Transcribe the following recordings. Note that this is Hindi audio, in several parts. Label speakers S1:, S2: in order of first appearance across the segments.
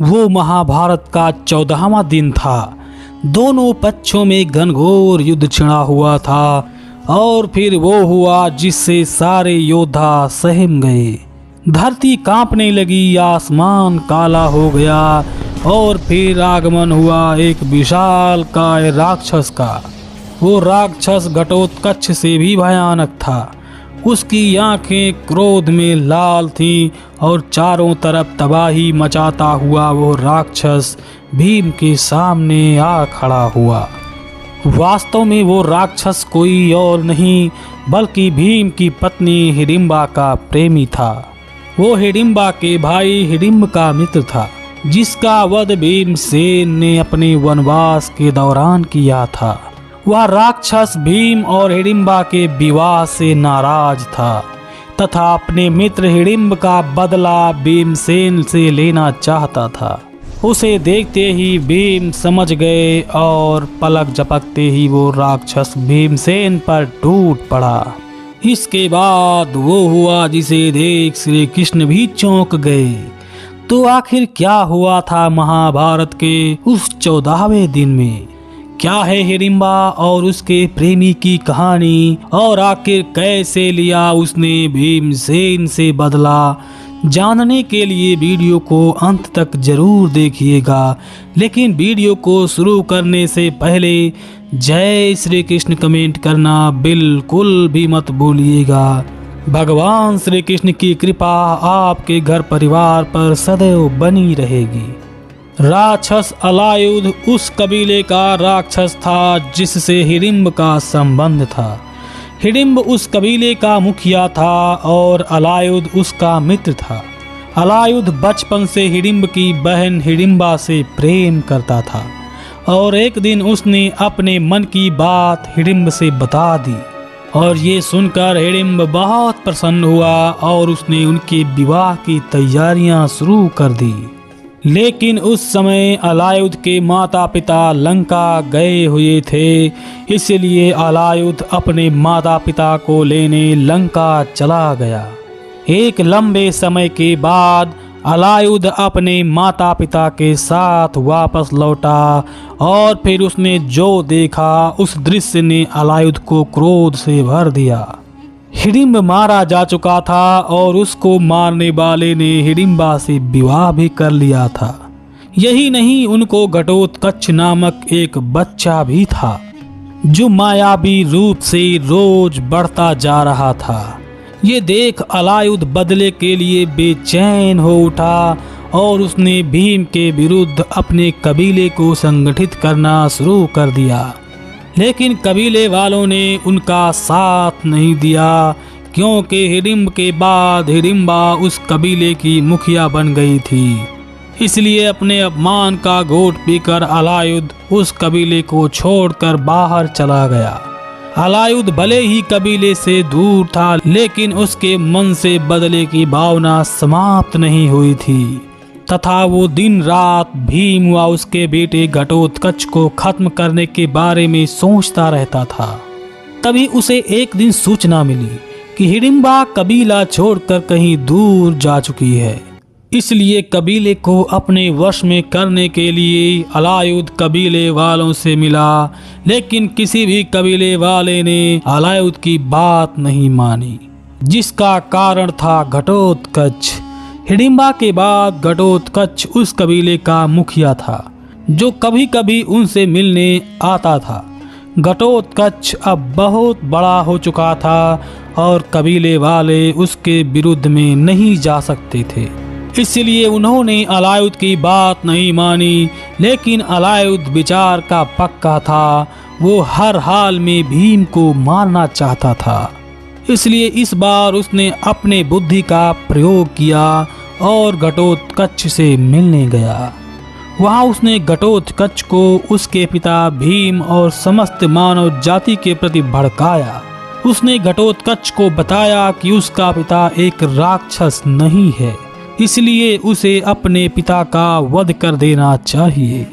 S1: वो महाभारत का 14वां दिन था। दोनों पक्षों में घनघोर युद्ध छिड़ा हुआ था और फिर वो हुआ जिससे सारे योद्धा सहम गए। धरती कांपने लगी, आसमान काला हो गया और फिर आगमन हुआ एक विशाल काय राक्षस का। वो राक्षस घटोत्कच से भी भयानक था। उसकी आंखें क्रोध में लाल थीं और चारों तरफ तबाही मचाता हुआ वो राक्षस भीम के सामने आ खड़ा हुआ। वास्तव में वो राक्षस कोई और नहीं बल्कि भीम की पत्नी हिडिंबा का प्रेमी था। वो हिडिंबा के भाई हिडिंब का मित्र था, जिसका वध भीमसेन ने अपने वनवास के दौरान किया था। वह राक्षस भीम और हिडिंबा के विवाह से नाराज था तथा अपने मित्र हिडिंब का बदला भीमसेन से लेना चाहता था। उसे देखते ही भीम समझ गए और पलक झपकते ही वो राक्षस भीमसेन पर टूट पड़ा। इसके बाद वो हुआ जिसे देख श्री कृष्ण भी चौंक गए। तो आखिर क्या हुआ था महाभारत के उस 14वें दिन में? क्या है हिडिंबा और उसके प्रेमी की कहानी और आखिर कैसे लिया उसने भीमसेन से बदला? जानने के लिए वीडियो को अंत तक जरूर देखिएगा। लेकिन वीडियो को शुरू करने से पहले जय श्री कृष्ण कमेंट करना बिल्कुल भी मत भूलिएगा। भगवान श्री कृष्ण की कृपा आपके घर परिवार पर सदैव बनी रहेगी। राक्षस अलायुध उस कबीले का राक्षस था जिससे हिडिंब का संबंध था। हिडिंब उस कबीले का मुखिया था और अलायुध उसका मित्र था। अलायुध बचपन से हिडिंब की बहन हिडिंबा से प्रेम करता था और एक दिन उसने अपने मन की बात हिडिंब से बता दी और ये सुनकर हिडिंब बहुत प्रसन्न हुआ और उसने उनके विवाह की तैयारियां शुरू कर दी। लेकिन उस समय अलायुध के माता पिता लंका गए हुए थे, इसलिए अलायुध अपने माता पिता को लेने लंका चला गया। एक लंबे समय के बाद अलायुध अपने माता पिता के साथ वापस लौटा और फिर उसने जो देखा उस दृश्य ने अलायुध को क्रोध से भर दिया। हिडिंब मारा जा चुका था और उसको मारने वाले ने हिडिंबा से विवाह भी कर लिया था। यही नहीं, उनको घटोत्कच नामक एक बच्चा भी था जो मायावी रूप से रोज बढ़ता जा रहा था। ये देख अलायुध बदले के लिए बेचैन हो उठा और उसने भीम के विरुद्ध अपने कबीले को संगठित करना शुरू कर दिया। लेकिन कबीले वालों ने उनका साथ नहीं दिया, क्योंकि हिडिंब के बाद हिडिंबा उस कबीले की मुखिया बन गई थी। इसलिए अपने अपमान का घोट पीकर अलायुध उस कबीले को छोड़कर बाहर चला गया। अलायुध भले ही कबीले से दूर था, लेकिन उसके मन से बदले की भावना समाप्त नहीं हुई थी तथा वो दिन रात भीम व उसके बेटे घटोत्कच को खत्म करने के बारे में सोचता रहता था। तभी उसे एक दिन सूचना मिली कि हिडिंबा कबीला छोड़कर कहीं दूर जा चुकी है। इसलिए कबीले को अपने वश में करने के लिए अलायुध कबीले वालों से मिला, लेकिन किसी भी कबीले वाले ने अलायुध की बात नहीं मानी, जिसका कारण था घटोत्कच। हिडिंबा के बाद घटोत्कच उस कबीले का मुखिया था जो कभी कभी उनसे मिलने आता था। घटोत्कच अब बहुत बड़ा हो चुका था और कबीले वाले उसके विरुद्ध में नहीं जा सकते थे, इसलिए उन्होंने अलायुध की बात नहीं मानी। लेकिन अलायुध विचार का पक्का था, वो हर हाल में भीम को मारना चाहता था। इसलिए इस बार उसने अपने बुद्धि का प्रयोग किया और घटोत्कच से मिलने गया। वहां उसने घटोत्कच को उसके पिता भीम और समस्त मानव जाति के प्रति भड़काया। उसने घटोत्कच को बताया कि उसका पिता एक राक्षस नहीं है, इसलिए उसे अपने पिता का वध कर देना चाहिए।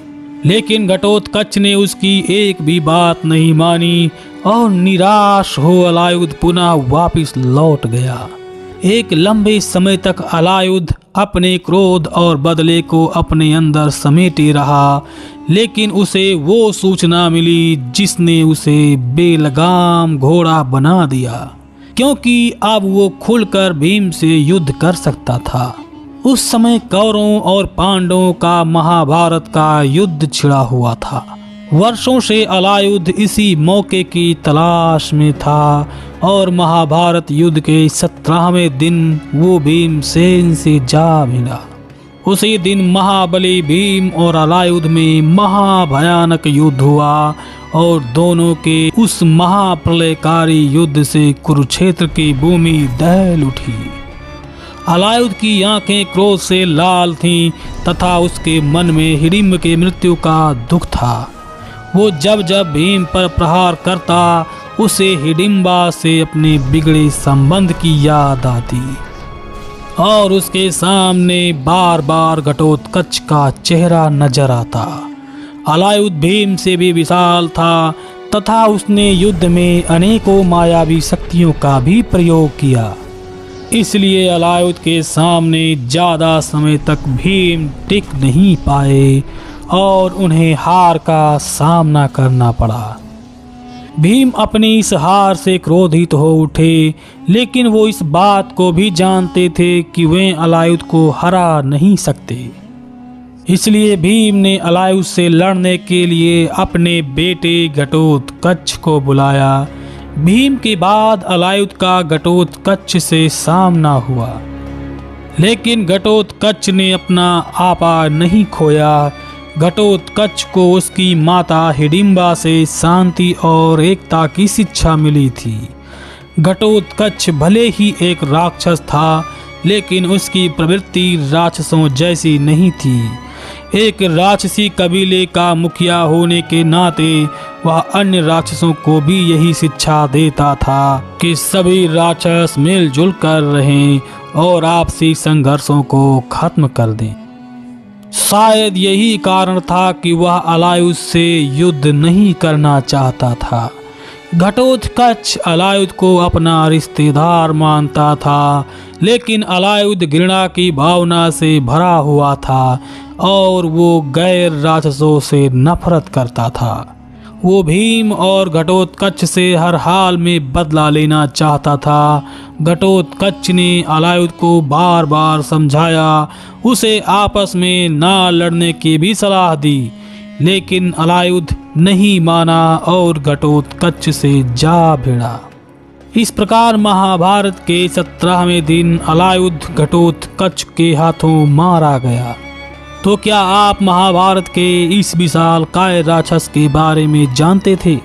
S1: लेकिन घटोत्कच ने उसकी एक भी बात नहीं मानी और निराश हो अलायुध पुनः वापस लौट गया। एक लंबे समय तक अलायुद्ध अपने क्रोध और बदले को अपने अंदर समेटे रहा, लेकिन उसे वो सूचना मिली जिसने उसे बेलगाम घोड़ा बना दिया, क्योंकि अब वो खुलकर भीम से युद्ध कर सकता था। उस समय कौरवों और पांडवों का महाभारत का युद्ध छिड़ा हुआ था। वर्षों से अलायुद्ध इसी मौके की तलाश में था और महाभारत युद्ध के 17वें दिन वो भीमसेन से जा मिला। उसी दिन महाबली भीम और अलायुद्ध में महाभयानक युद्ध हुआ और दोनों के उस महाप्रलयकारी युद्ध से कुरुक्षेत्र की भूमि दहल उठी। अलायुद्ध की आंखें क्रोध से लाल थीं तथा उसके मन में हिडिंब के मृत्यु का दुख था। वो जब जब भीम पर प्रहार करता उसे हिडिंबा से अपने बिगड़े संबंध की याद आती और उसके सामने बार बार घटोत्कच का चेहरा नजर आता। अलायुद्ध भीम से भी विशाल था तथा उसने युद्ध में अनेकों मायावी शक्तियों का भी प्रयोग किया। इसलिए अलायुद्ध के सामने ज्यादा समय तक भीम टिक नहीं पाए और उन्हें हार का सामना करना पड़ा। भीम अपनी इस हार से क्रोधित हो उठे, लेकिन वो इस बात को भी जानते थे कि वे अलायुद्ध को हरा नहीं सकते। इसलिए भीम ने अलायुद्ध से लड़ने के लिए अपने बेटे घटोत्कच को बुलाया। भीम के बाद अलायुद्ध का घटोत्कच से सामना हुआ, लेकिन घटोत्कच ने अपना आपा नहीं खोया। घटोत्कच को उसकी माता हिडिंबा से शांति और एकता की शिक्षा मिली थी। घटोत्कच भले ही एक राक्षस था, लेकिन उसकी प्रवृत्ति राक्षसों जैसी नहीं थी। एक राक्षसी कबीले का मुखिया होने के नाते वह अन्य राक्षसों को भी यही शिक्षा देता था कि सभी राक्षस मिलजुल कर रहें और आपसी संघर्षों को खत्म कर दें। शायद यही कारण था कि वह अलायुद्ध से युद्ध नहीं करना चाहता था। घटोत्कच अलायुद्ध को अपना रिश्तेदार मानता था, लेकिन अलायुद्ध घृणा की भावना से भरा हुआ था और वो गैर राक्षसों से नफरत करता था। वो भीम और घटोत्कच से हर हाल में बदला लेना चाहता था। घटोत्कच ने अलायुद्ध को बार बार समझाया, उसे आपस में ना लड़ने की भी सलाह दी, लेकिन अलायुद्ध नहीं माना और घटोत्कच से जा भिड़ा। इस प्रकार महाभारत के 17वें दिन अलायुद्ध घटोत्कच के हाथों मारा गया। तो क्या आप महाभारत के इस विशाल काय राक्षस के बारे में जानते थे?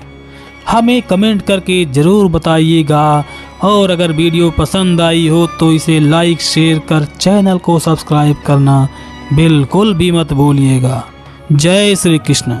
S1: हमें कमेंट करके जरूर बताइएगा और अगर वीडियो पसंद आई हो तो इसे लाइक शेयर कर चैनल को सब्सक्राइब करना बिल्कुल भी मत भूलिएगा। जय श्री कृष्ण।